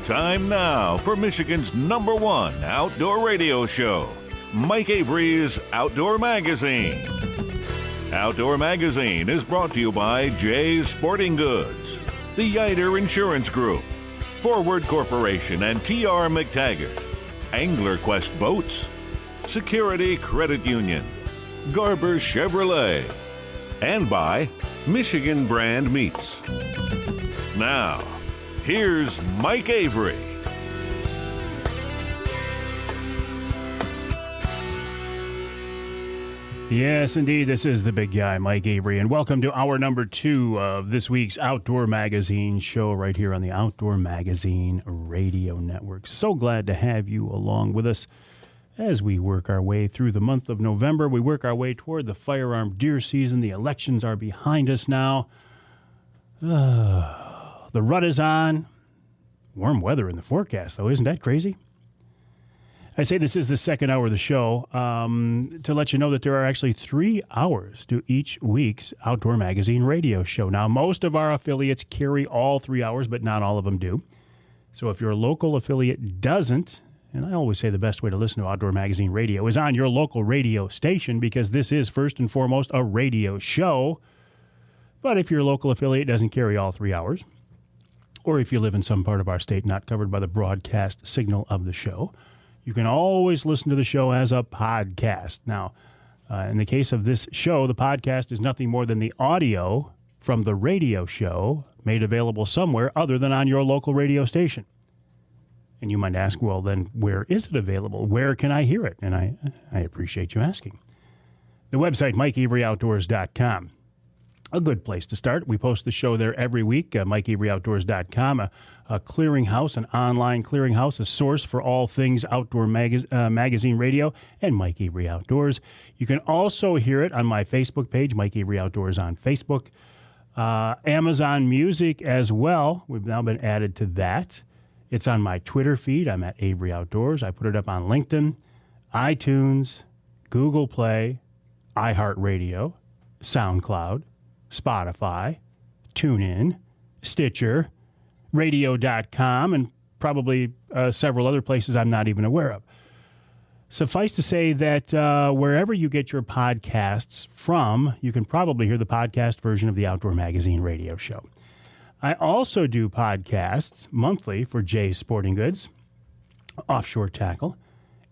Time now for Michigan's #1 outdoor radio show, Mike Avery's Outdoor Magazine. Outdoor Magazine is brought to you by Jay's Sporting Goods, the Yider Insurance Group, Forward Corporation and T.R. McTaggart, Angler Quest Boats, Security Credit Union, Garber Chevrolet, and by Michigan Brand Meats. Now, here's Mike Avery. Yes, indeed, this is the big guy, Mike Avery, and welcome to hour number 2 of this week's Outdoor Magazine show right here on the Outdoor Magazine Radio Network. So glad to have you along with us as we work our way through the month of November. We work our way toward the firearm deer season. The elections are behind us now. The rut is on. Warm weather in the forecast, though. Isn't that crazy? I say this is the second hour of the show to let you know that there are actually 3 hours to each week's Outdoor Magazine radio show. Now, most of our affiliates carry all 3 hours, but not all of them do. So if your local affiliate doesn't, and I always say the best way to listen to Outdoor Magazine radio is on your local radio station, because this is first and foremost a radio show. But if your local affiliate doesn't carry all 3 hours, or if you live in some part of our state not covered by the broadcast signal of the show, you can always listen to the show as a podcast. Now, in the case of this show, the podcast is nothing more than the audio from the radio show made available somewhere other than on your local radio station. And you might ask, well, then where is it available? Where can I hear it? And I appreciate you asking. The website, MikeAveryOutdoors.com. A good place to start. We post the show there every week, MikeAveryOutdoors.com, a clearinghouse, an online clearinghouse, a source for all things outdoor magazine radio, and Mike Avery Outdoors. You can also hear it on my Facebook page, Mike Avery Outdoors on Facebook. Amazon Music as well. We've now been added to that. It's on my Twitter feed. I'm at Avery Outdoors. I put it up on LinkedIn, iTunes, Google Play, iHeartRadio, SoundCloud, Spotify, TuneIn, Stitcher, radio.com, and probably several other places I'm not even aware of. Suffice to say that wherever you get your podcasts from, you can probably hear the podcast version of the Outdoor Magazine radio show. I also do podcasts monthly for Jay's Sporting Goods, Offshore Tackle,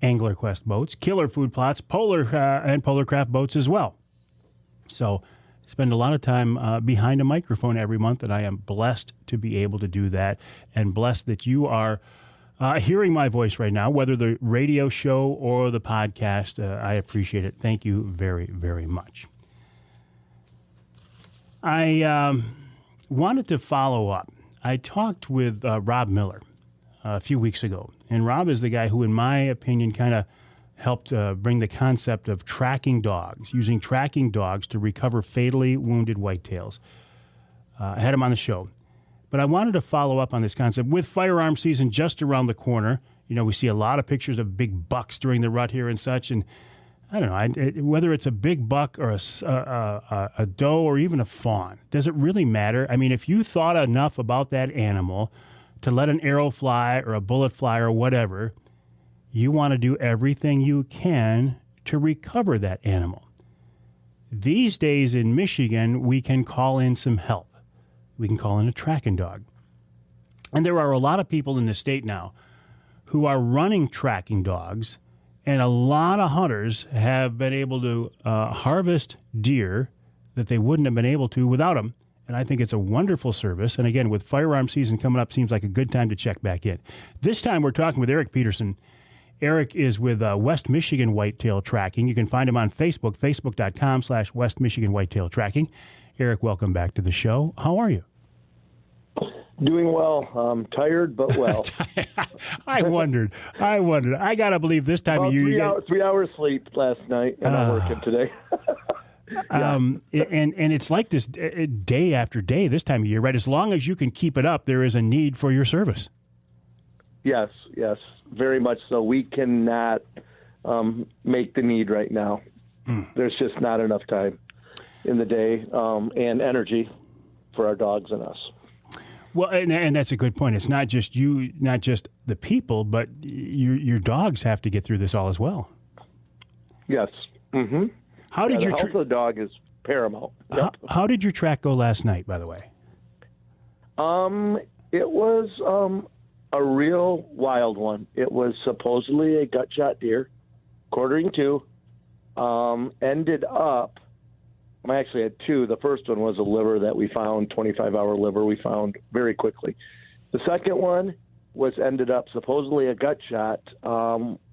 Angler Quest Boats, Killer Food Plots, and Polar Craft Boats as well. So spend a lot of time behind a microphone every month, and I am blessed to be able to do that, and blessed that you are hearing my voice right now, whether the radio show or the podcast. I appreciate it. Thank you very, very much. I wanted to follow up. I talked with Rob Miller a few weeks ago, and Rob is the guy who, in my opinion, kind of helped bring the concept of tracking dogs, using tracking dogs to recover fatally wounded whitetails. I had him on the show. But I wanted to follow up on this concept. With firearm season just around the corner, you know, we see a lot of pictures of big bucks during the rut here and such, and I don't know, whether it's a big buck or a doe or even a fawn, does it really matter? I mean, if you thought enough about that animal to let an arrow fly or a bullet fly or whatever, you want to do everything you can to recover that animal. These days in Michigan, we can call in some help. We can call in a tracking dog. And there are a lot of people in the state now who are running tracking dogs, and a lot of hunters have been able to harvest deer that they wouldn't have been able to without them. And I think it's a wonderful service. And again, with firearm season coming up, seems like a good time to check back in. This time we're talking with Eric Peterson. Eric is with West Michigan Whitetail Tracking. You can find him on Facebook, facebook.com/West Michigan Whitetail Tracking. Eric, welcome back to the show. How are you? Doing well. Tired, but well. I wondered. I got to believe this time of year. 3 hours sleep last night, and I'm working today. And it's like this day after day this time of year, right? As long as you can keep it up, there is a need for your service. Yes, very much so. We cannot make the need right now. There's just not enough time in the day and energy for our dogs and us. Well, and that's a good point. It's not just you, not just the people, but your dogs have to get through this all as well. Yes. Mm-hmm. How did the your health of the dog is paramount. Yep. How did your track go last night, by the way? It was a real wild one. It was supposedly a gut shot deer, quartering two. Ended up, I actually had two. The first one was a liver that we found, 25-hour liver we found very quickly. The second one ended up supposedly a gut shot.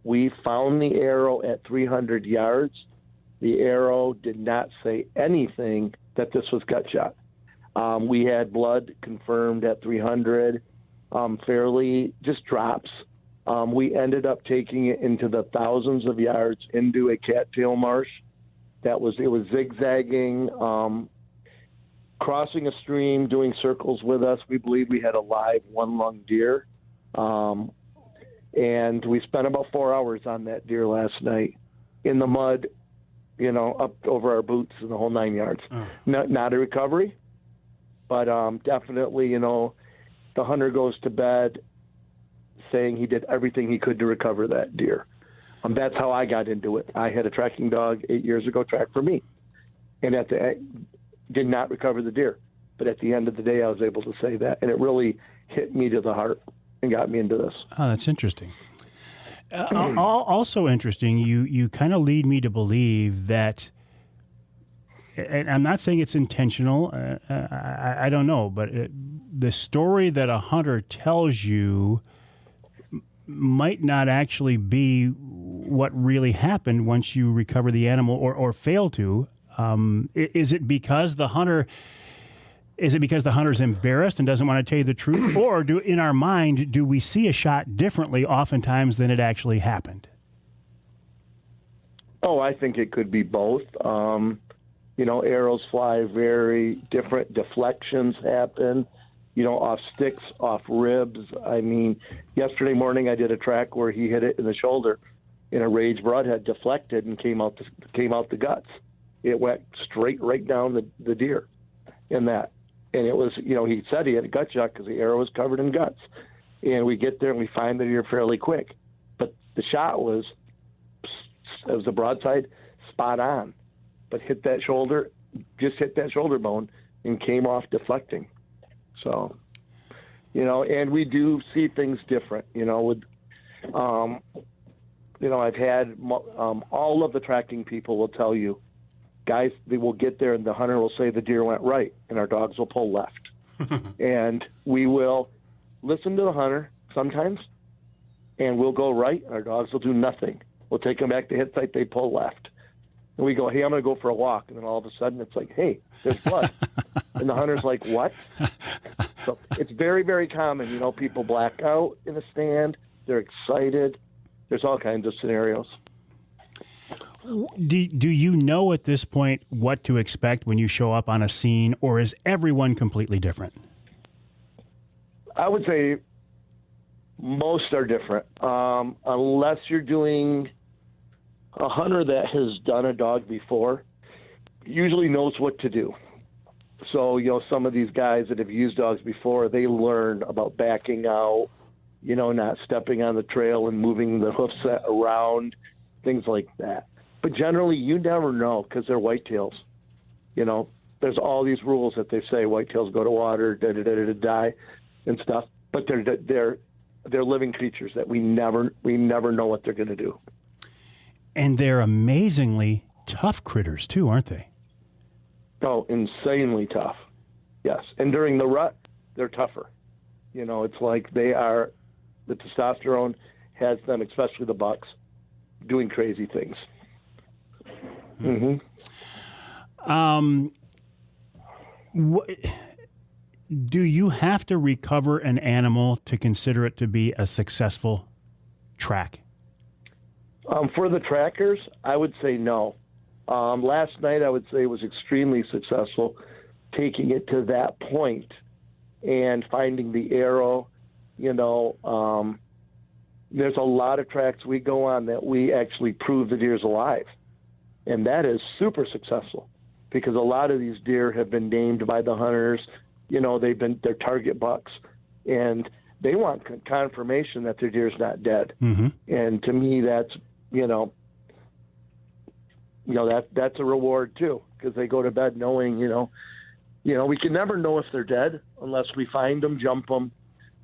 We found the arrow at 300 yards. The arrow did not say anything that this was gut shot. We had blood confirmed at 300, fairly just drops. We ended up taking it into the thousands of yards into a cattail marsh. It was zigzagging, crossing a stream, doing circles with us. We believe we had a live one-lung deer. And we spent about 4 hours on that deer last night in the mud, up over our boots and the whole 9 yards. Oh. Not a recovery, but definitely, the hunter goes to bed saying he did everything he could to recover that deer. That's how I got into it. I had a tracking dog 8 years ago track for me, and did not recover the deer. But at the end of the day, I was able to say that, and it really hit me to the heart and got me into this. Oh, that's interesting. Also interesting, you kind of lead me to believe that, and I'm not saying it's intentional, I don't know, but the story that a hunter tells you might not actually be what really happened once you recover the animal or fail to. Is it because the hunter's embarrassed and doesn't want to tell you the truth? Or in our mind, do we see a shot differently oftentimes than it actually happened? Oh, I think it could be both. Arrows fly very different. Deflections happen, off sticks, off ribs. I mean, yesterday morning I did a track where he hit it in the shoulder, and a rage broadhead deflected and came out the guts. It went straight right down the deer in that. And it was, he said he had a gut shot because the arrow was covered in guts. And we get there and we find the deer fairly quick. But the shot was a broadside spot on, but hit that shoulder bone and came off deflecting. So, and we do see things different, I've had all of the tracking people will tell you, guys, they will get there and the hunter will say the deer went right and our dogs will pull left. And we will listen to the hunter sometimes and we'll go right and our dogs will do nothing. We'll take them back to hit site, they pull left. And we go, hey, I'm going to go for a walk. And then all of a sudden it's like, hey, there's blood. And the hunter's like, what? So it's very, very common. People black out in a stand. They're excited. There's all kinds of scenarios. Do you know at this point what to expect when you show up on a scene, or is everyone completely different? I would say most are different. Unless you're doing a hunter that has done a dog before, usually knows what to do. So, some of these guys that have used dogs before, they learn about backing out, not stepping on the trail and moving the hoof set around, things like that. But generally, you never know because they're whitetails. There's all these rules that they say whitetails go to water, die, and stuff. But they're living creatures that we never know what they're going to do. And they're amazingly tough critters too, aren't they? Oh, insanely tough. Yes. And during the rut, they're tougher. It's like the testosterone has them, especially the bucks, doing crazy things. Mm-hmm. Do you have to recover an animal to consider it to be a successful track? For the trackers, I would say no. Last night, I would say was extremely successful, taking it to that point and finding the arrow. There's a lot of tracks we go on that we actually prove the deer's alive. And that is super successful because a lot of these deer have been named by the hunters they're target bucks, and they want confirmation that their deer's not dead. Mm-hmm. And to me, that's that's a reward too, because they go to bed knowing we can never know if they're dead unless we find them, jump them,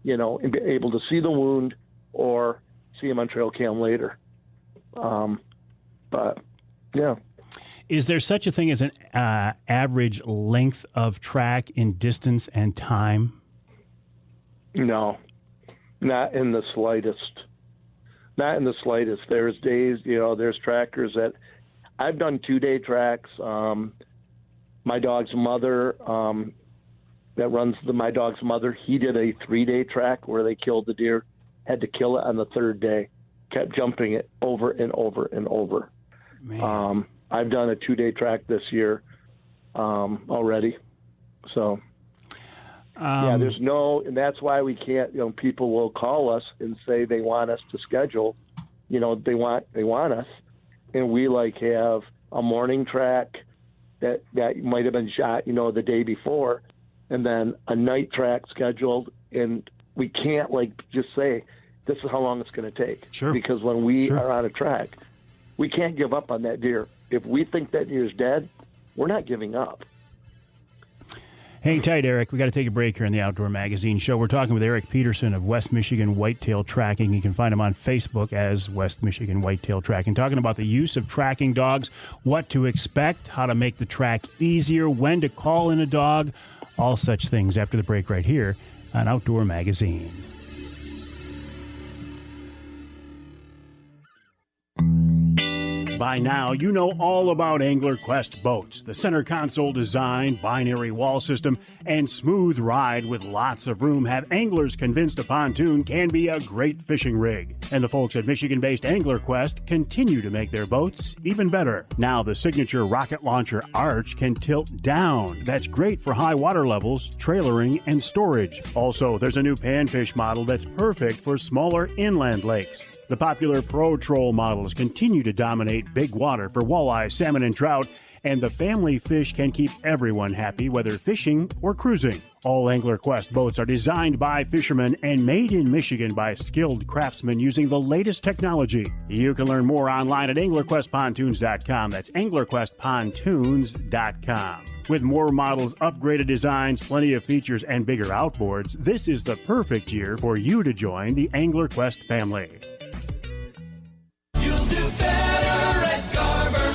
and be able to see the wound or see them on trail cam later. But yeah. Is there such a thing as an average length of track in distance and time? No, not in the slightest. Not in the slightest. There's days, there's trackers that I've done 2-day tracks. My dog's mother, that runs My Dog's Mother, he did a 3-day track where they killed the deer, had to kill it on the 3rd day, kept jumping it over and over and over. Man. I've done a 2-day track this year already. So, there's and that's why we can't, people will call us and say they want us to schedule, they want us. And we have a morning track that might have been shot, the day before, and then a night track scheduled. And we can't just say, this is how long it's going to take. Sure. Because when we are on a track, we can't give up on that deer. If we think that deer's dead, we're not giving up. Hang tight, Eric. We got to take a break here in the Outdoor Magazine Show. We're talking with Eric Peterson of West Michigan Whitetail Tracking. You can find him on Facebook as West Michigan Whitetail Tracking. Talking about the use of tracking dogs, what to expect, how to make the track easier, when to call in a dog, all such things after the break right here on Outdoor Magazine. By now, you know all about Angler Quest boats. The center console design, binary wall system, and smooth ride with lots of room have anglers convinced a pontoon can be a great fishing rig. And the folks at Michigan-based Angler Quest continue to make their boats even better. Now the signature rocket launcher Arch can tilt down. That's great for high water levels, trailering, and storage. Also, there's a new panfish model that's perfect for smaller inland lakes. The popular Pro Troll models continue to dominate big water for walleye, salmon, and trout, and the family fish can keep everyone happy whether fishing or cruising. All Angler Quest boats are designed by fishermen and made in Michigan by skilled craftsmen using the latest technology. You can learn more online at anglerquestpontoons.com. That's anglerquestpontoons.com. With more models, upgraded designs, plenty of features, and bigger outboards, this is the perfect year for you to join the Angler Quest family. You'll do better at Garber.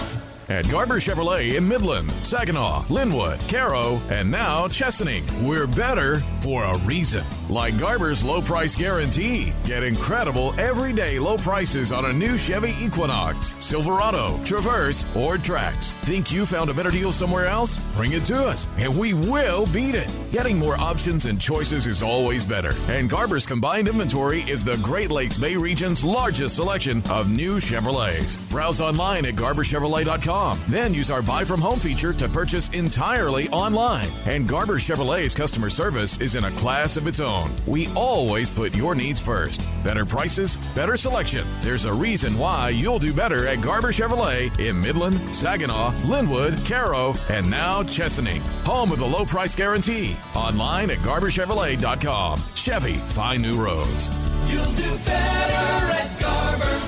At Garber Chevrolet in Midland, Saginaw, Linwood, Caro, and now Chesaning. We're better for a reason. Like Garber's low price guarantee. Get incredible everyday low prices on a new Chevy Equinox, Silverado, Traverse, or Trax. Think you found a better deal somewhere else? Bring it to us, and we will beat it. Getting more options and choices is always better. And Garber's combined inventory is the Great Lakes Bay region's largest selection of new Chevrolets. Browse online at garberchevrolet.com. Then use our Buy From Home feature to purchase entirely online. And Garber Chevrolet's customer service is in a class of its own. We always put your needs first. Better prices, better selection. There's a reason why you'll do better at Garber Chevrolet in Midland, Saginaw, Linwood, Caro, and now Chesaning. Home of the low price guarantee. Online at garberchevrolet.com. Chevy, find new roads. You'll do better at Garber.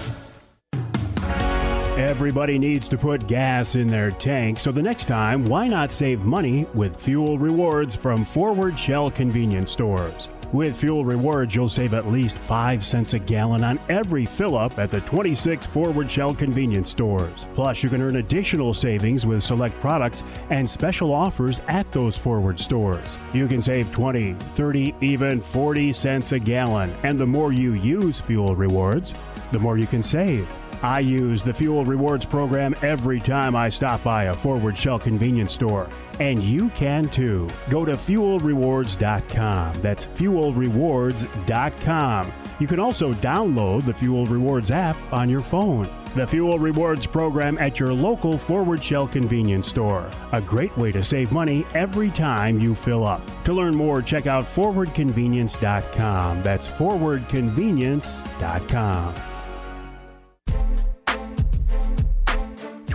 Everybody needs to put gas in their tank, so the next time, why not save money with fuel rewards from Forward Shell convenience stores? With fuel rewards, you'll save at least 5 cents a gallon on every fill-up at the 26 Forward Shell convenience stores. Plus, you can earn additional savings with select products and special offers at those Forward stores. You can save 20, 30, even 40 cents a gallon. And the more you use fuel rewards, the more you can save. I use the Fuel Rewards program every time I stop by a Forward Shell convenience store. And you can too. Go to fuelrewards.com. That's fuelrewards.com. You can also download the Fuel Rewards app on your phone. The Fuel Rewards program at your local Forward Shell convenience store. A great way to save money every time you fill up. To learn more, check out forwardconvenience.com. That's forwardconvenience.com.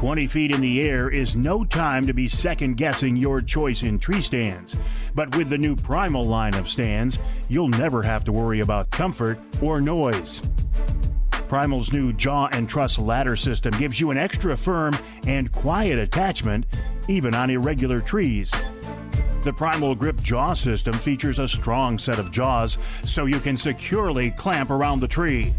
20 feet in the air is no time to be second-guessing your choice in tree stands. But with the new Primal line of stands, you'll never have to worry about comfort or noise. Primal's new jaw and truss ladder system gives you an extra firm and quiet attachment, even on irregular trees. The Primal Grip Jaw system features a strong set of jaws so you can securely clamp around the tree.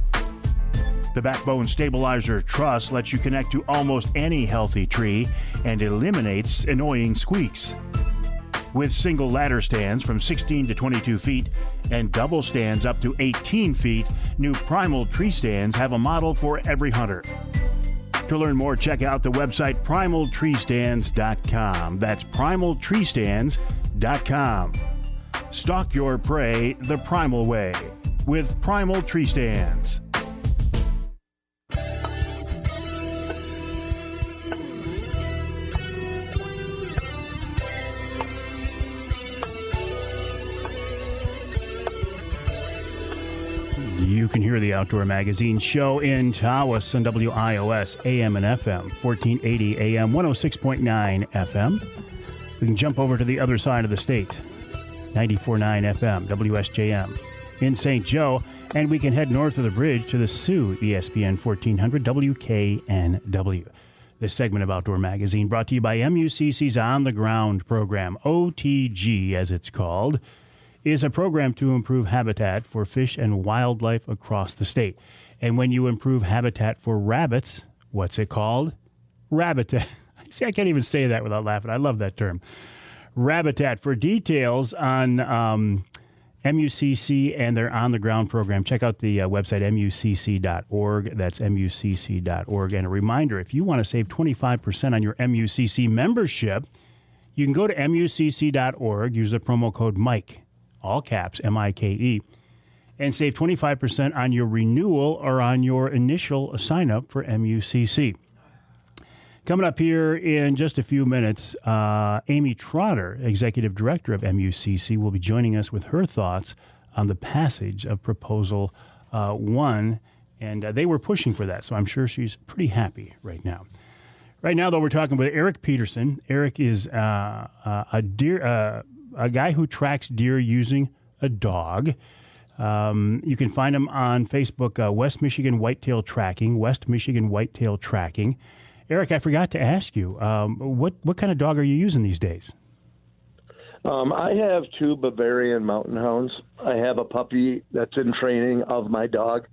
The Backbone Stabilizer Truss lets you connect to almost any healthy tree and eliminates annoying squeaks. With single ladder stands from 16 to 22 feet and double stands up to 18 feet, new Primal tree stands have a model for every hunter. To learn more, check out the website primaltreestands.com. That's primaltreestands.com. Stalk your prey the Primal way with Primal Tree Stands. You can hear the Outdoor Magazine show in Tawas on WIOS, AM and FM, 1480 AM, 106.9 FM. We can jump over to the other side of the state, 94.9 FM, WSJM, in St. Joe, and we can head north of the bridge to the Sioux, ESPN 1400, WKNW. This segment of Outdoor Magazine brought to you by MUCC's On the Ground program, OTG as it's called, is a program to improve habitat for fish and wildlife across the state. And when you improve habitat for rabbits, what's it called? Rabbitat. See, I can't even say that without laughing. I love that term. Rabbitat. For details on MUCC and their On the Ground program, check out the website MUCC.org. That's MUCC.org. And a reminder, if you want to save 25% on your MUCC membership, you can go to MUCC.org, use the promo code MIKE, all caps, M-I-K-E, and save 25% on your renewal or on your initial sign-up for MUCC. Coming up here in just a few minutes, Amy Trotter, Executive Director of MUCC, will be joining us with her thoughts on the passage of Proposal 1, and they were pushing for that, so I'm sure she's pretty happy right now. Right now, though, we're talking with Eric Peterson. Eric is a guy who tracks deer using a dog. You can find him on Facebook, West Michigan Whitetail Tracking, West Michigan Whitetail Tracking. Eric, I forgot to ask you, what kind of dog are you using these days? I have 2 Bavarian mountain hounds. I have a puppy that's in training of my dog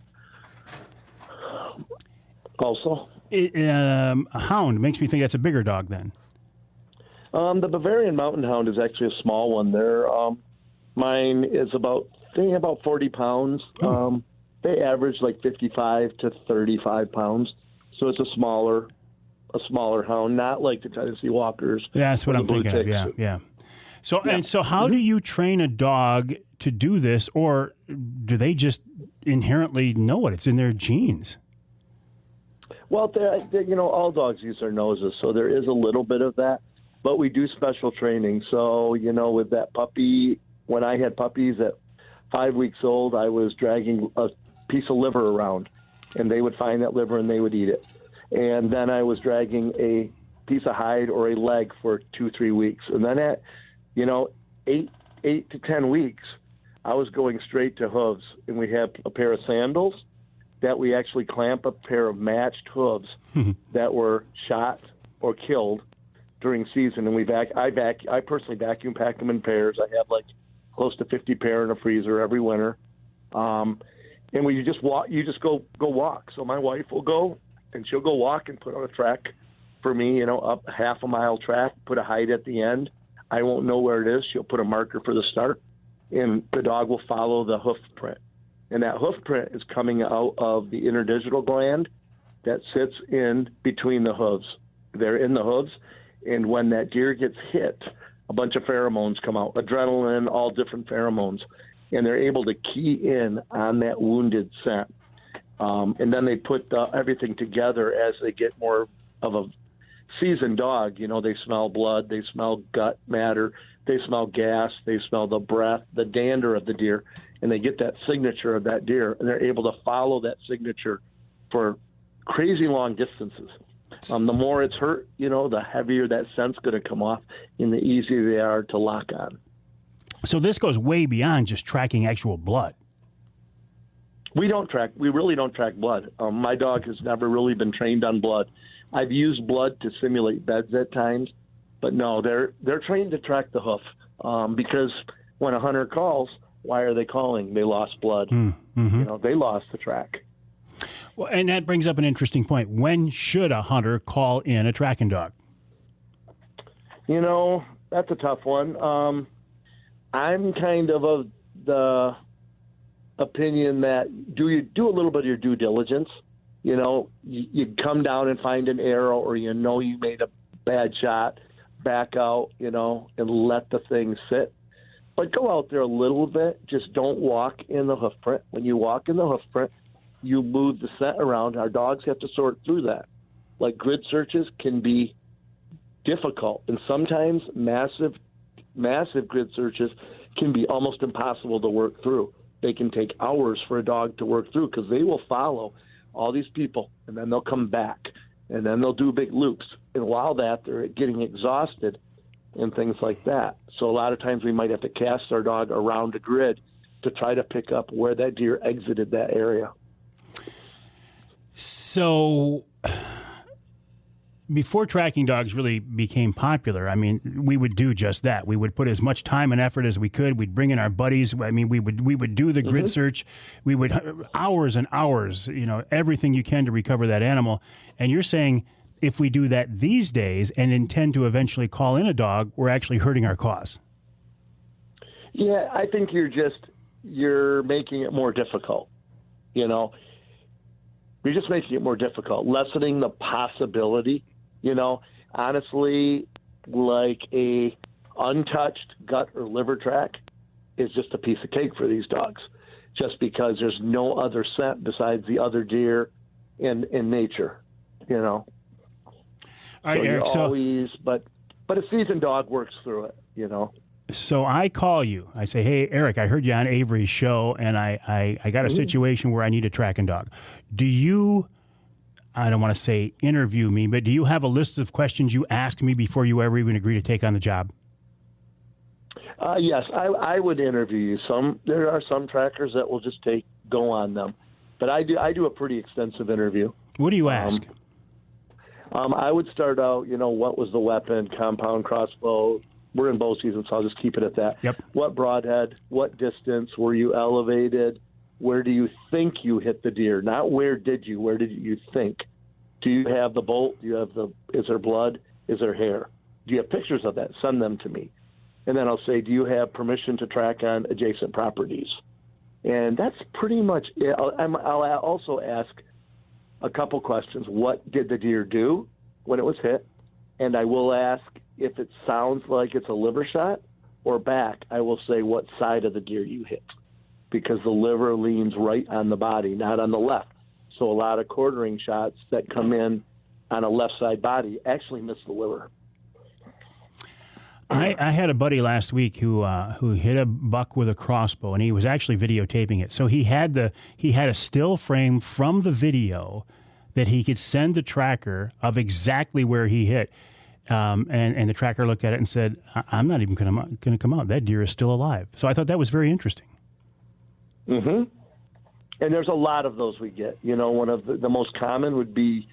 also. A hound makes me think that's a bigger dog then. The Bavarian Mountain Hound is actually a small one. Mine is about 40 pounds. They average like 55 to 35 pounds. So it's a smaller hound, not like the Tennessee Walkers. Yeah, that's what I'm thinking of. Yeah. So, yeah. And so how do you train a dog to do this, or do they just inherently know it? It's in their genes. Well, all dogs use their noses, so there is a little bit of that. But we do special training. So, with that puppy, when I had puppies at 5 weeks old, I was dragging a piece of liver around, and they would find that liver and they would eat it. And then I was dragging a piece of hide or a leg for 2-3 weeks. And then at, 8 to 10 weeks, I was going straight to hooves. And we have a pair of sandals that we actually clamp a pair of matched hooves that were shot or killed during season, and I personally vacuum pack them in pairs. I have like close to 50 pair in a freezer every winter, and when you just go walk. So my wife will go, and she'll go walk and put on a track for me, up half a mile track, put a hide at the end. I won't know where it is. She'll put a marker for the start, and the dog will follow the hoof print, and that hoof print is coming out of the interdigital gland that sits in between the hooves. They're in the hooves. And when that deer gets hit, a bunch of pheromones come out, adrenaline, all different pheromones, and they're able to key in on that wounded scent. And then they put everything together as they get more of a seasoned dog. They smell blood, they smell gut matter, they smell gas, they smell the breath, the dander of the deer, and they get that signature of that deer, and they're able to follow that signature for crazy long distances. The more it's hurt, the heavier that scent's going to come off and the easier they are to lock on. So this goes way beyond just tracking actual blood. We really don't track blood. My dog has never really been trained on blood. I've used blood to simulate beds at times, but no, they're trained to track the hoof because when a hunter calls, why are they calling? They lost blood. Mm-hmm. They lost the track. Well, and that brings up an interesting point. When should a hunter call in a tracking dog? That's a tough one. I'm kind of the opinion that do you do a little bit of your due diligence? You come down and find an arrow, or you made a bad shot, back out, and let the thing sit. But go out there a little bit. Just don't walk in the hoof print. When you walk in the hoof print, you move the scent around. Our dogs have to sort through that. Like grid searches can be difficult, and sometimes massive grid searches can be almost impossible to work through. They can take hours for a dog to work through because they will follow all these people, and then they'll come back, and then they'll do big loops. And while that, they're getting exhausted and things like that. So a lot of times we might have to cast our dog around a grid to try to pick up where that deer exited that area. So before tracking dogs really became popular, we would do just that. We would put as much time and effort as we could. We'd bring in our buddies. We would do the grid search. We would hours and hours, everything you can to recover that animal. And you're saying if we do that these days and intend to eventually call in a dog, we're actually hurting our cause. Yeah, I think you're making it more difficult. You're just making it more difficult, lessening the possibility. Honestly, like a untouched gut or liver track is just a piece of cake for these dogs, just because there's no other scent besides the other deer in nature, All right, Eric. But a seasoned dog works through it, So I call you. I say, hey, Eric, I heard you on Avery's show, and I got a situation where I need a tracking dog. Do you, I don't want to say interview me, but do you have a list of questions you ask me before you ever even agree to take on the job? Yes, I would interview you. There are some trackers that will just go on them, but I do a pretty extensive interview. What do you ask? I would start out, what was the weapon, compound, crossbow. We're in bow season, so I'll just keep it at that. Yep. What broadhead? What distance? Were you elevated? Where do you think you hit the deer? Not where did you think? Do you have the bolt? Is there blood? Is there hair? Do you have pictures of that? Send them to me. And then I'll say, do you have permission to track on adjacent properties? And that's pretty much it. I'll also ask a couple questions. What did the deer do when it was hit? And I will ask if it sounds like it's a liver shot or back. I will say what side of the deer you hit, because the liver leans right on the body, not on the left. So a lot of quartering shots that come in on a left side body actually miss the liver. I had a buddy last week who hit a buck with a crossbow, and he was actually videotaping it. So he had a still frame from the video that he could send the tracker of exactly where he hit. And the tracker looked at it and said, I'm not even going to come out. That deer is still alive. So I thought that was very interesting. Mm-hmm. And there's a lot of those we get. One of the most common would be,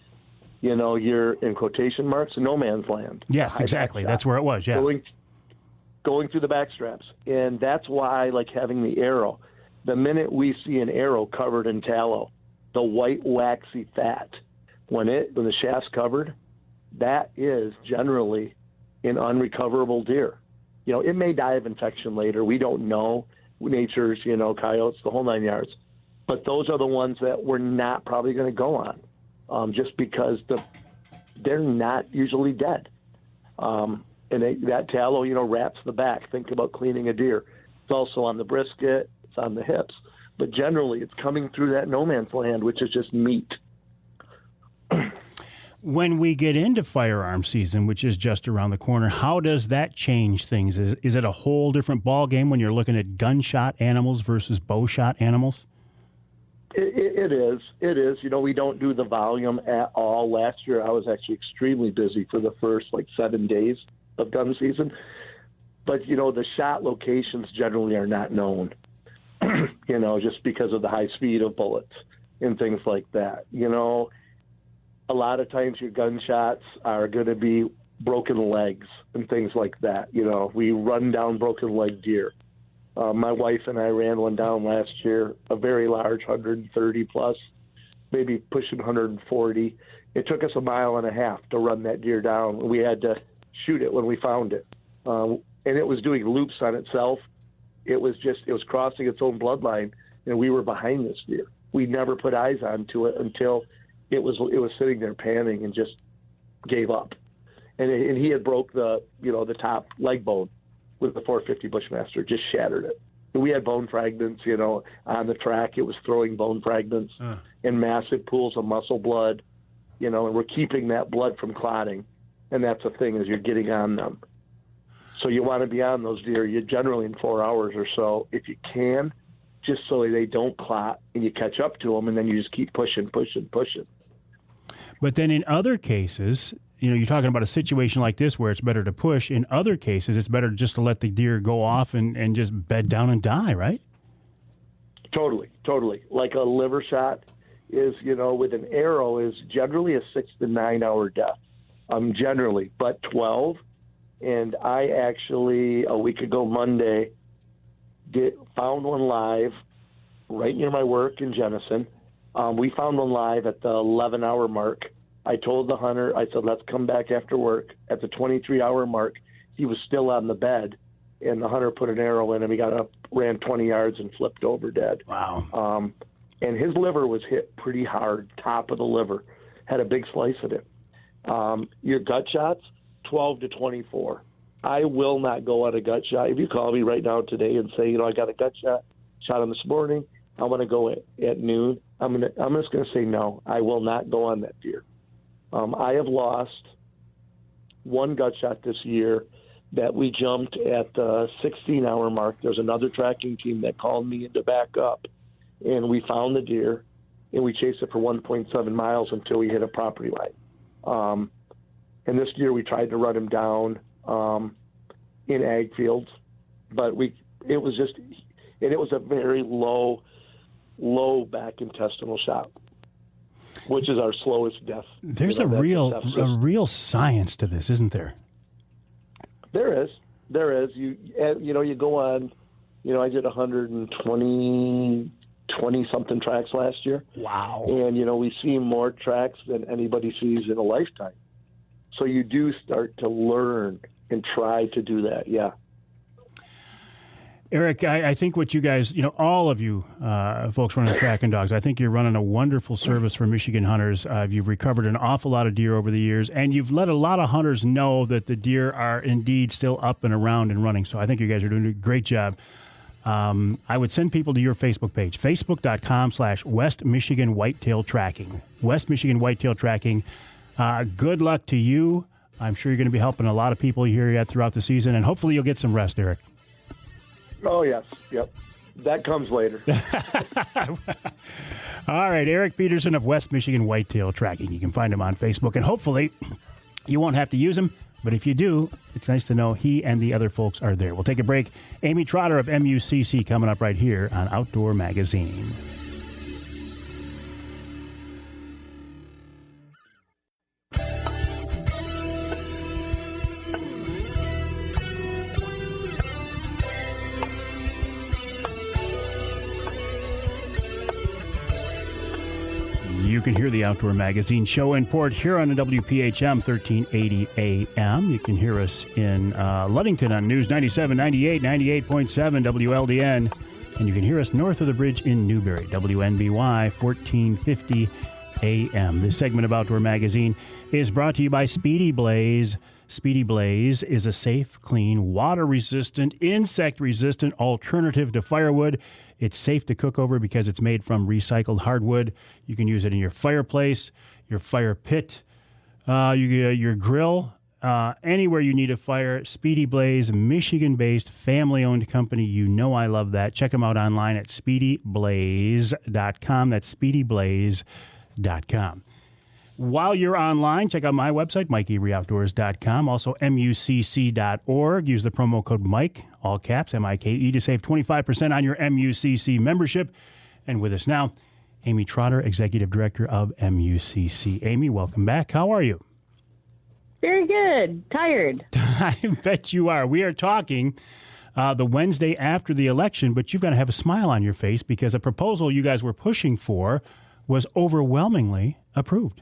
you're in quotation marks, no man's land. Yes, exactly. That's where it was, yeah. Going through the back straps. And that's why I like having the arrow. The minute we see an arrow covered in tallow, the white waxy fat, when the shaft's covered, that is generally an unrecoverable deer. It may die of infection later. We don't know. Nature's, coyotes, the whole 9 yards. But those are the ones that we're not probably going to go on, just because they're not usually dead. And that tallow, wraps the back. Think about cleaning a deer. It's also on the brisket. It's on the hips. But generally, it's coming through that no man's land, which is just meat. When we get into firearm season, which is just around the corner, how does that change things? Is it a whole different ball game when you're looking at gunshot animals versus bow shot animals? It is. It is. We don't do the volume at all. Last year, I was actually extremely busy for the first 7 days of gun season. But, the shot locations generally are not known, just because of the high speed of bullets and things like that. A lot of times your gunshots are going to be broken legs and things like that. We run down broken leg deer. My wife and I ran one down last year, a very large 130 plus, maybe pushing 140. It took us a mile and a half to run that deer down. We had to shoot it when we found it. And it was doing loops on itself. It was crossing its own bloodline, and we were behind this deer. We never put eyes onto it until it was sitting there panting and just gave up. And he had broke the top leg bone with the 450 Bushmaster, just shattered it. And we had bone fragments, on the track. It was throwing bone fragments and massive pools of muscle blood, and we're keeping that blood from clotting. And that's the thing, is you're getting on them. So you want to be on those deer, you generally in 4 hours or so, if you can, just so they don't clot, and you catch up to them, and then you just keep pushing. But then in other cases, you're talking about a situation like this where it's better to push. In other cases, it's better just to let the deer go off and just bed down and die, right? Totally. Like a liver shot is, with an arrow, is generally a 6 to 9 hour death, generally, but 12. And I actually, a week ago Monday, found one live right near my work in Jenison. We found one live at the 11-hour mark. I told the hunter, I said, let's come back after work. At the 23-hour mark, he was still on the bed, and the hunter put an arrow in him. He got up, ran 20 yards, and flipped over dead. Wow. And his liver was hit pretty hard, top of the liver, had a big slice of it. Your gut shots, 12 to 24. I will not go on a gut shot. If you call me right now today and say, I got a gut shot on this morning, I want to go at noon, I'm just going to say no. I will not go on that deer. I have lost one gut shot this year that we jumped at the 16-hour mark. There's another tracking team that called me in to back up, and we found the deer, and we chased it for 1.7 miles until we hit a property line. And this deer, we tried to run him down in ag fields, but it was a very low back intestinal shot, which is our slowest death. There's a real science to this, isn't there? There is. You go on. I did 120 something tracks last year. Wow. And we see more tracks than anybody sees in a lifetime. So you do start to learn and try to do that. Yeah. Eric, I think what you guys, all of you folks running tracking dogs, I think you're running a wonderful service for Michigan hunters. You've recovered an awful lot of deer over the years, and you've let a lot of hunters know that the deer are indeed still up and around and running. So I think you guys are doing a great job. I would send people to your Facebook page, facebook.com/West Michigan Whitetail Tracking. West Michigan Whitetail Tracking. Good luck to you. I'm sure you're going to be helping a lot of people here yet throughout the season, and hopefully you'll get some rest, Eric. Oh, yes. Yep. That comes later. All right, Eric Peterson of West Michigan Whitetail Tracking. You can find him on Facebook, and hopefully you won't have to use him, but if you do, it's nice to know he and the other folks are there. We'll take a break. Amy Trotter of MUCC coming up right here on Outdoor Magazine. You can hear the Outdoor Magazine show in Port Huron on WPHM 1380 AM. You can hear us in Ludington on News 97, 98, 98.7 WLDN. And you can hear us north of the bridge in Newberry, WNBY 1450 AM. This segment of Outdoor Magazine is brought to you by Speedy Blaze. Speedy Blaze is a safe, clean, water-resistant, insect-resistant alternative to firewood. It's safe to cook over because it's made from recycled hardwood. You can use it in your fireplace, your fire pit, your grill, anywhere you need a fire. Speedy Blaze, Michigan-based, family-owned company. You know I love that. Check them out online at speedyblaze.com. That's speedyblaze.com. While you're online, check out my website, MikeAveryOutdoors.com. Also, MUCC.org. Use the promo code Mike, all caps, MIKE, to save 25% on your MUCC membership. And with us now, Amy Trotter, Executive Director of MUCC. Amy, welcome back. How are you? Very good. Tired. I bet you are. We are talking the Wednesday after the election, but you've got to have a smile on your face because a proposal you guys were pushing for was overwhelmingly approved.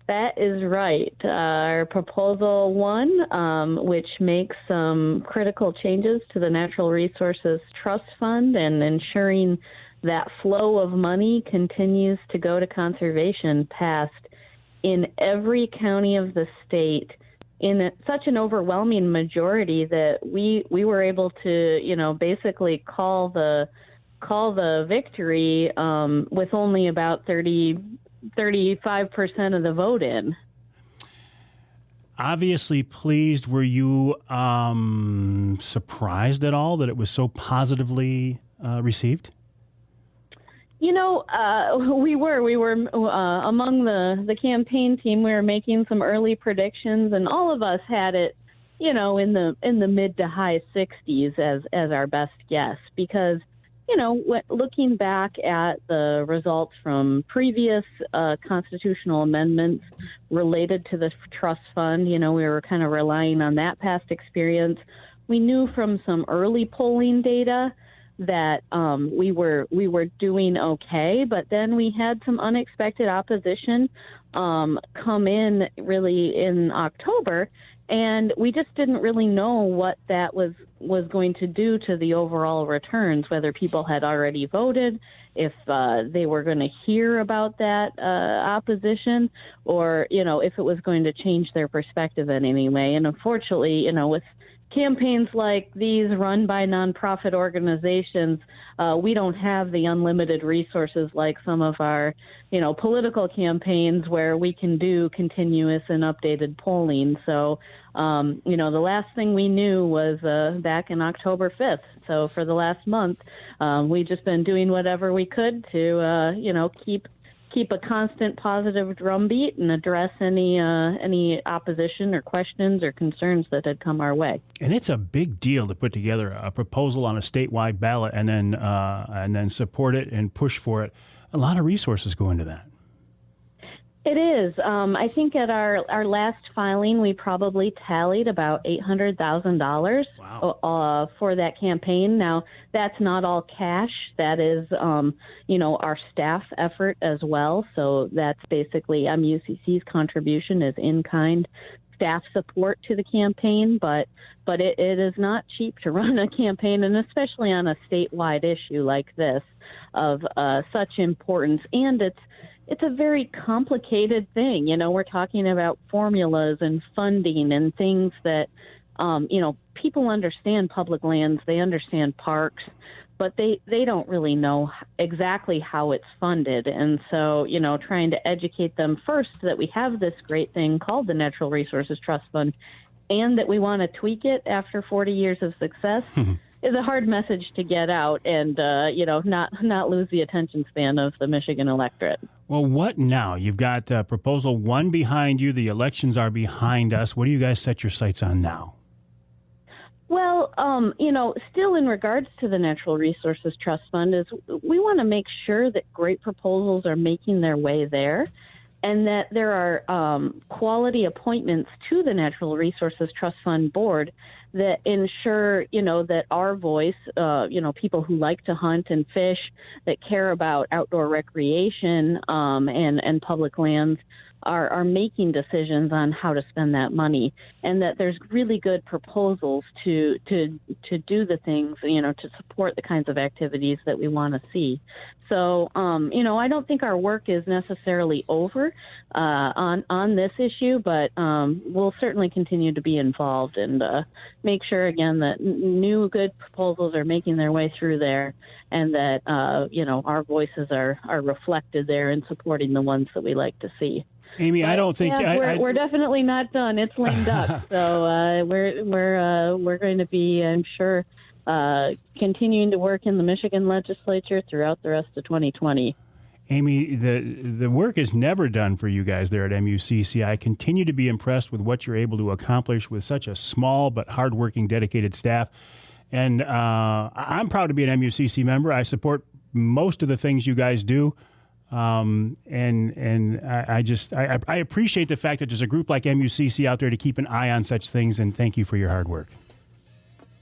That is right. Our proposal won, which makes some critical changes to the Natural Resources Trust Fund and ensuring that flow of money continues to go to conservation passed in every county of the state in such an overwhelming majority that we were able to, basically call the victory with only about 35% of the vote in. Obviously pleased. Were you surprised at all that it was so positively received? We were among the campaign team. We were making some early predictions, and all of us had it, in the mid to high 60s as our best guess because, looking back at the results from previous constitutional amendments related to the trust fund, we were kind of relying on that past experience. We knew from some early polling data that we were doing okay, but then we had some unexpected opposition come in really in October, and we just didn't really know what that was going to do to the overall returns, whether people had already voted, if they were going to hear about that opposition, or, if it was going to change their perspective in any way. And unfortunately, with campaigns like these run by nonprofit organizations, we don't have the unlimited resources like some of our, political campaigns where we can do continuous and updated polling. So, the last thing we knew was back in October 5th. So for the last month, we've just been doing whatever we could to, keep a constant positive drumbeat and address any opposition or questions or concerns that had come our way. And it's a big deal to put together a proposal on a statewide ballot and then support it and push for it. A lot of resources go into that. It is. I think at our last filing, we probably tallied about $800,000 wow. For that campaign. Now, that's not all cash. That is, our staff effort as well. So that's basically MUCC's contribution is in-kind staff support to the campaign. But it is not cheap to run a campaign, and especially on a statewide issue like this of such importance. And it's a very complicated thing. We're talking about formulas and funding and things that, people understand public lands, they understand parks, but they don't really know exactly how it's funded. And so, trying to educate them first that we have this great thing called the Natural Resources Trust Fund and that we want to tweak it after 40 years of success is a hard message to get out and, not lose the attention span of the Michigan electorate. Well, what now? You've got Proposal 1 behind you. The elections are behind us. What do you guys set your sights on now? Well, still in regards to the Natural Resources Trust Fund is we want to make sure that great proposals are making their way there and that there are quality appointments to the Natural Resources Trust Fund board that ensure, that our voice, people who like to hunt and fish, that care about outdoor recreation and public lands are making decisions on how to spend that money, and that there's really good proposals to do the things, to support the kinds of activities that we want to see. So, I don't think our work is necessarily over on this issue, but we'll certainly continue to be involved and make sure again that new good proposals are making their way through there, and that our voices are reflected there in supporting the ones that we like to see. Amy, I don't think we're definitely not done. It's lame duck, so we're going to be, I'm sure, continuing to work in the Michigan legislature throughout the rest of 2020. Amy, the work is never done for you guys there at MUCC. I continue to be impressed with what you're able to accomplish with such a small but hardworking, dedicated staff. And I'm proud to be an MUCC member. I support most of the things you guys do. I appreciate the fact that there's a group like MUCC out there to keep an eye on such things, and thank you for your hard work.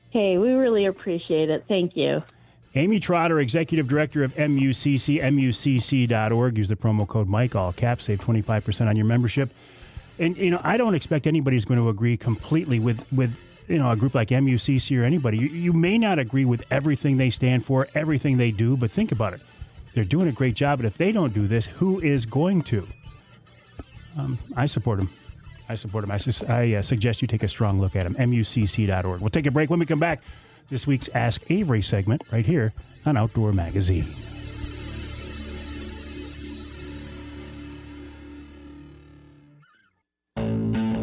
Hey, we really appreciate it. Thank you. Amy Trotter, Executive Director of MUCC, MUCC.org. Use the promo code Mike, all caps, save 25% on your membership. And, I don't expect anybody's going to agree completely with a group like MUCC or anybody. You may not agree with everything they stand for, everything they do, but think about it. They're doing a great job, but if they don't do this, who is going to? I support them. I suggest you take a strong look at them. MUCC.org. We'll take a break. When we come back, this week's Ask Avery segment right here on Outdoor Magazine.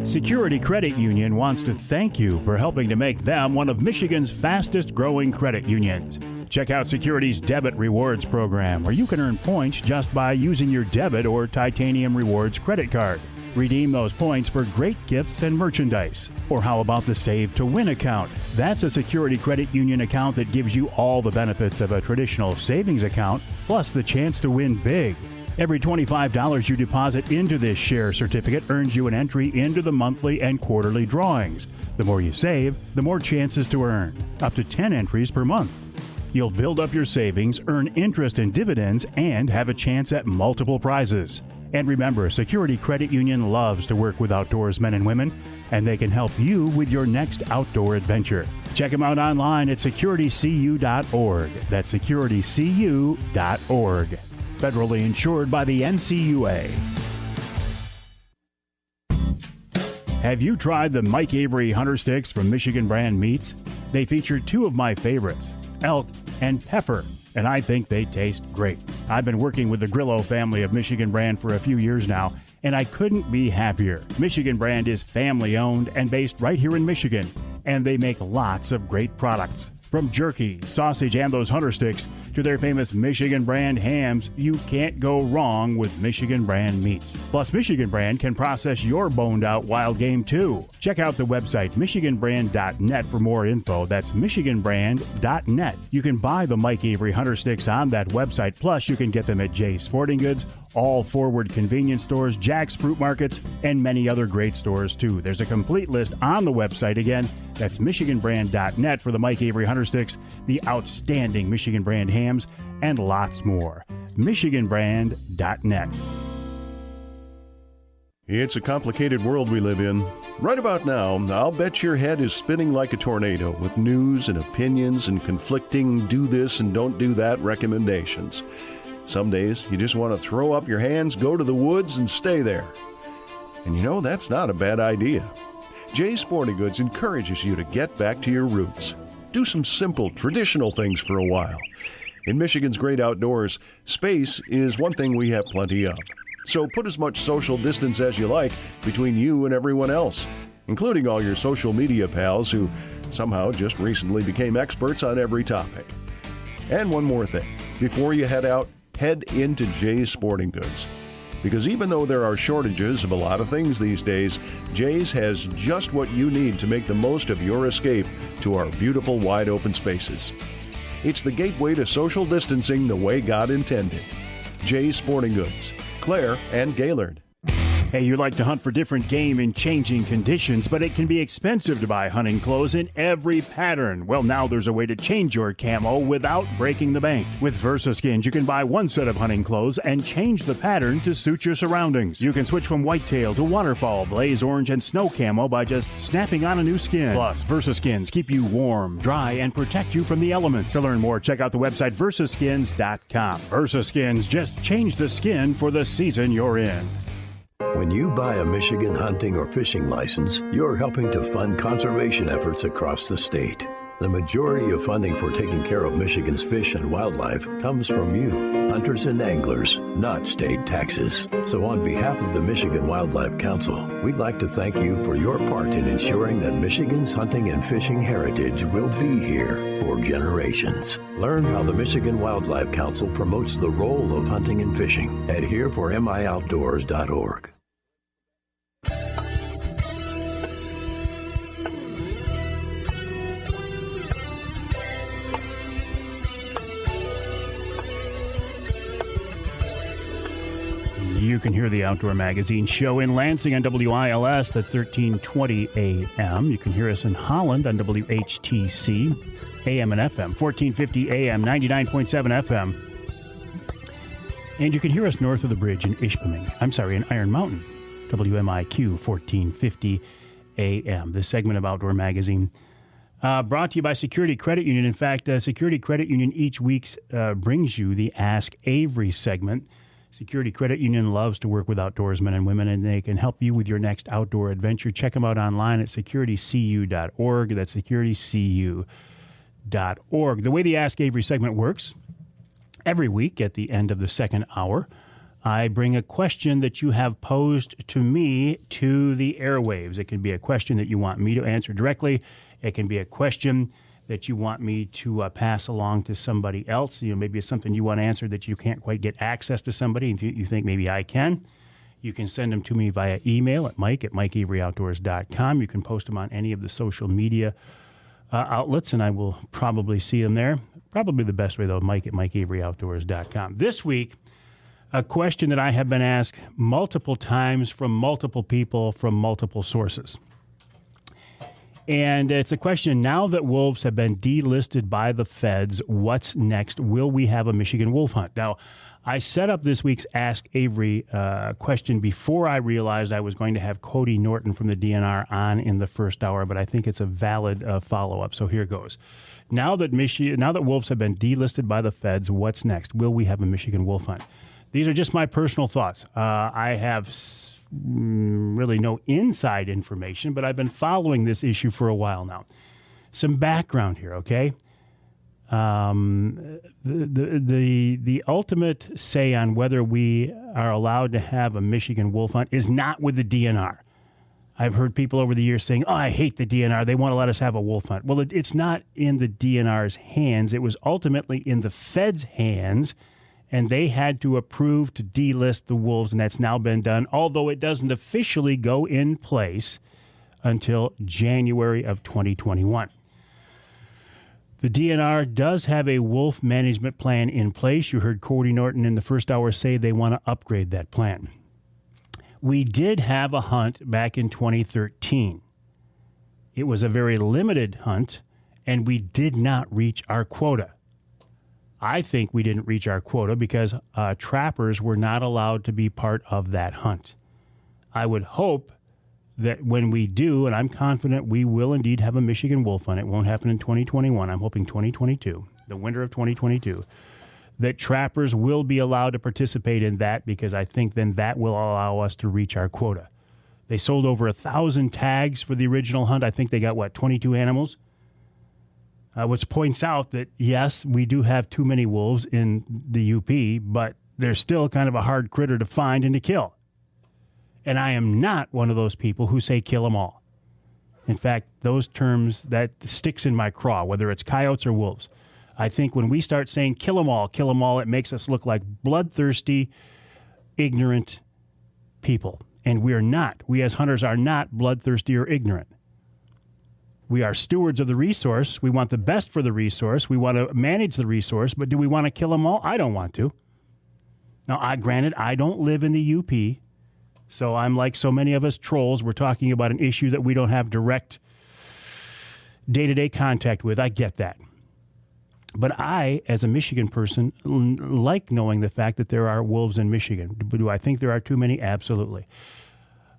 Security Credit Union wants to thank you for helping to make them one of Michigan's fastest growing credit unions. Check out Security's Debit Rewards program, where you can earn points just by using your debit or Titanium Rewards credit card. Redeem those points for great gifts and merchandise. Or how about the Save to Win account? That's a Security Credit Union account that gives you all the benefits of a traditional savings account, plus the chance to win big. Every $25 you deposit into this share certificate earns you an entry into the monthly and quarterly drawings. The more you save, the more chances to earn. Up to 10 entries per month. You'll build up your savings, earn interest and dividends, and have a chance at multiple prizes. And remember, Security Credit Union loves to work with outdoorsmen and women, and they can help you with your next outdoor adventure. Check them out online at securitycu.org. That's securitycu.org. Federally insured by the NCUA. Have you tried the Mike Avery Hunter Sticks from Michigan Brand Meats? They feature two of my favorites, elk and pepper, and I think they taste great. I've been working with the Grillo family of Michigan Brand for a few years now, and I couldn't be happier. Michigan Brand is family-owned and based right here in Michigan, and they make lots of great products. From jerky, sausage, and those hunter sticks to their famous Michigan Brand hams, you can't go wrong with Michigan Brand meats. Plus, Michigan Brand can process your boned-out wild game, too. Check out the website, michiganbrand.net, for more info. That's michiganbrand.net. You can buy the Mike Avery Hunter Sticks on that website. Plus, you can get them at Jay's Sporting Goods, all Forward convenience stores, Jack's Fruit Markets, and many other great stores, too. There's a complete list on the website. Again, that's michiganbrand.net for the Mike Avery Hunter Sticks, the outstanding Michigan Brand hams, and lots more. michiganbrand.net. It's a complicated world we live in. Right about now, I'll bet your head is spinning like a tornado with news and opinions and conflicting do this and don't do that recommendations. Some days, you just want to throw up your hands, go to the woods, and stay there. And that's not a bad idea. Jay's Sporting Goods encourages you to get back to your roots. Do some simple, traditional things for a while. In Michigan's great outdoors, space is one thing we have plenty of. So put as much social distance as you like between you and everyone else, including all your social media pals who somehow just recently became experts on every topic. And one more thing. Before you head out, head into Jay's Sporting Goods. Because even though there are shortages of a lot of things these days, Jay's has just what you need to make the most of your escape to our beautiful wide open spaces. It's the gateway to social distancing the way God intended. Jay's Sporting Goods, Clare and Gaylord. Hey, you like to hunt for different game in changing conditions, but it can be expensive to buy hunting clothes in every pattern. Well, now there's a way to change your camo without breaking the bank. With VersaSkins, you can buy one set of hunting clothes and change the pattern to suit your surroundings. You can switch from whitetail to waterfowl, blaze orange, and snow camo by just snapping on a new skin. Plus, VersaSkins keep you warm, dry, and protect you from the elements. To learn more, check out the website versaskins.com. VersaSkins, just change the skin for the season you're in. When you buy a Michigan hunting or fishing license, you're helping to fund conservation efforts across the state. The majority of funding for taking care of Michigan's fish and wildlife comes from you, hunters and anglers, not state taxes. So on behalf of the Michigan Wildlife Council, we'd like to thank you for your part in ensuring that Michigan's hunting and fishing heritage will be here for generations. Learn how the Michigan Wildlife Council promotes the role of hunting and fishing at hereformioutdoors.org. You can hear the Outdoor Magazine show in Lansing on WILS at 1320 AM. You can hear us in Holland on WHTC, AM and FM, 1450 AM, 99.7 FM. And you can hear us north of the bridge in in Iron Mountain, WMIQ, 1450 AM. This segment of Outdoor Magazine brought to you by Security Credit Union. In fact, Security Credit Union each week brings you the Ask Avery segment. Security Credit Union loves to work with outdoorsmen and women, and they can help you with your next outdoor adventure. Check them out online at securitycu.org. That's securitycu.org. The way the Ask Avery segment works, every week at the end of the second hour, I bring a question that you have posed to me to the airwaves. It can be a question that you want me to answer directly. It can be a question that you want me to pass along to somebody else. You know, maybe it's something you want answered that you can't quite get access to somebody, and you think maybe I can. You can send them to me via email at mike@mikeaveryoutdoors.com. You can post them on any of the social media outlets, and I will probably see them there. Probably the best way, though, mike@mikeaveryoutdoors.com. This week, a question that I have been asked multiple times from multiple people from multiple sources. And it's a question, now that wolves have been delisted by the feds, what's next? Will we have a Michigan wolf hunt? Now, I set up this week's Ask Avery question before I realized I was going to have Cody Norton from the DNR on in the first hour, but I think it's a valid follow-up, so here goes. Now that wolves have been delisted by the feds, what's next? Will we have a Michigan wolf hunt? These are just my personal thoughts. I have really no inside information, but I've been following this issue for a while now. Some background here, okay? The ultimate say on whether we are allowed to have a Michigan wolf hunt is not with the DNR. I've heard people over the years saying, "Oh, I hate the DNR. They want to let us have a wolf hunt." Well, it's not in the DNR's hands. It was ultimately in the feds' hands, and they had to approve to delist the wolves, and that's now been done, although it doesn't officially go in place until January of 2021. The DNR does have a wolf management plan in place. You heard Cody Norton in the first hour say they want to upgrade that plan. We did have a hunt back in 2013. It was a very limited hunt, and we did not reach our quota. I think we didn't reach our quota because trappers were not allowed to be part of that hunt. I would hope that when we do, and I'm confident we will indeed have a Michigan wolf hunt, it won't happen in 2021, I'm hoping 2022, the winter of 2022, that trappers will be allowed to participate in that, because I think then that will allow us to reach our quota. They sold over 1,000 tags for the original hunt. I think they got, 22 animals? Which points out that, yes, we do have too many wolves in the UP, but they're still kind of a hard critter to find and to kill. And I am not one of those people who say kill them all. In fact, those terms, that sticks in my craw, whether it's coyotes or wolves. I think when we start saying kill them all, it makes us look like bloodthirsty, ignorant people. And we're not. We as hunters are not bloodthirsty or ignorant. We are stewards of the resource. We want the best for the resource. We want to manage the resource, but do we want to kill them all? I don't want to. Now, granted, I don't live in the UP, so I'm like so many of us trolls. We're talking about an issue that we don't have direct day-to-day contact with. I get that. But I, as a Michigan person, like knowing the fact that there are wolves in Michigan. Do I think there are too many? Absolutely.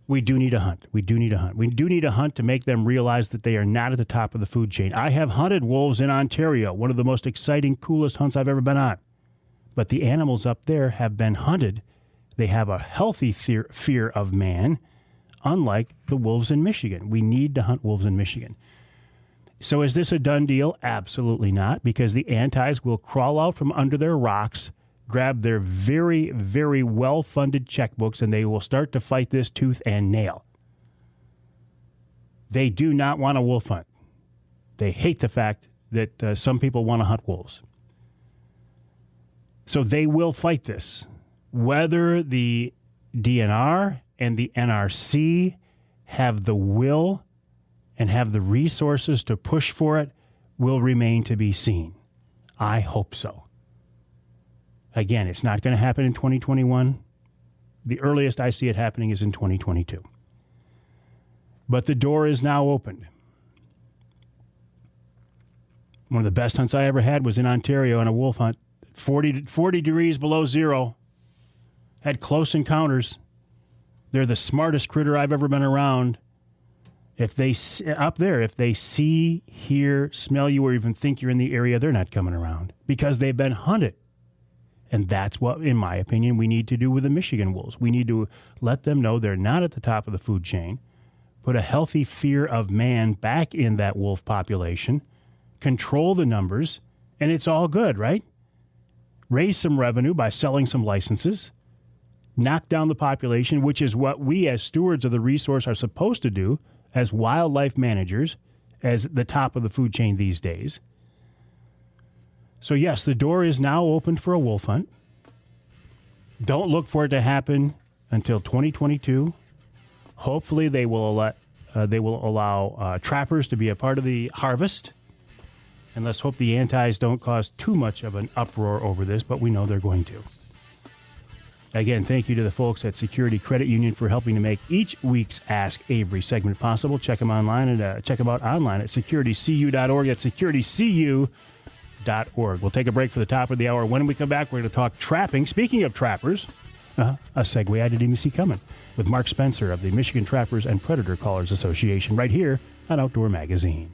We do need a hunt. We do need a hunt to make them realize that they are not at the top of the food chain. I have hunted wolves in Ontario, one of the most exciting, coolest hunts I've ever been on. But the animals up there have been hunted. They have a healthy fear of man, unlike the wolves in Michigan. We need to hunt wolves in Michigan. So is this a done deal? Absolutely not, because the antis will crawl out from under their rocks, grab their very, very well-funded checkbooks, and they will start to fight this tooth and nail. They do not want a wolf hunt. They hate the fact that some people want to hunt wolves. So they will fight this. Whether the DNR and the NRC have the will and have the resources to push for it will remain to be seen. I hope so. Again, it's not going to happen in 2021. The earliest I see it happening is in 2022. But the door is now opened. One of the best hunts I ever had was in Ontario on a wolf hunt. 40 degrees below zero. Had close encounters. They're the smartest critter I've ever been around. If they see, hear, smell you, or even think you're in the area, they're not coming around because they've been hunted. And that's what, in my opinion, we need to do with the Michigan wolves. We need to let them know they're not at the top of the food chain, put a healthy fear of man back in that wolf population, control the numbers, and it's all good, right? Raise some revenue by selling some licenses, knock down the population, which is what we as stewards of the resource are supposed to do as wildlife managers, as the top of the food chain these days. So yes, the door is now open for a wolf hunt. Don't look for it to happen until 2022. Hopefully they will allow trappers to be a part of the harvest. And let's hope the antis don't cause too much of an uproar over this, but we know they're going to. Again, thank you to the folks at Security Credit Union for helping to make each week's Ask Avery segment possible. Check them online and check them out online at securitycu.org. That's securitycu.org. We'll take a break for the top of the hour. When we come back, we're going to talk trapping. Speaking of trappers, a segue I didn't even see coming, with Mark Spencer of the Michigan Trappers and Predator Callers Association right here on Outdoor Magazine.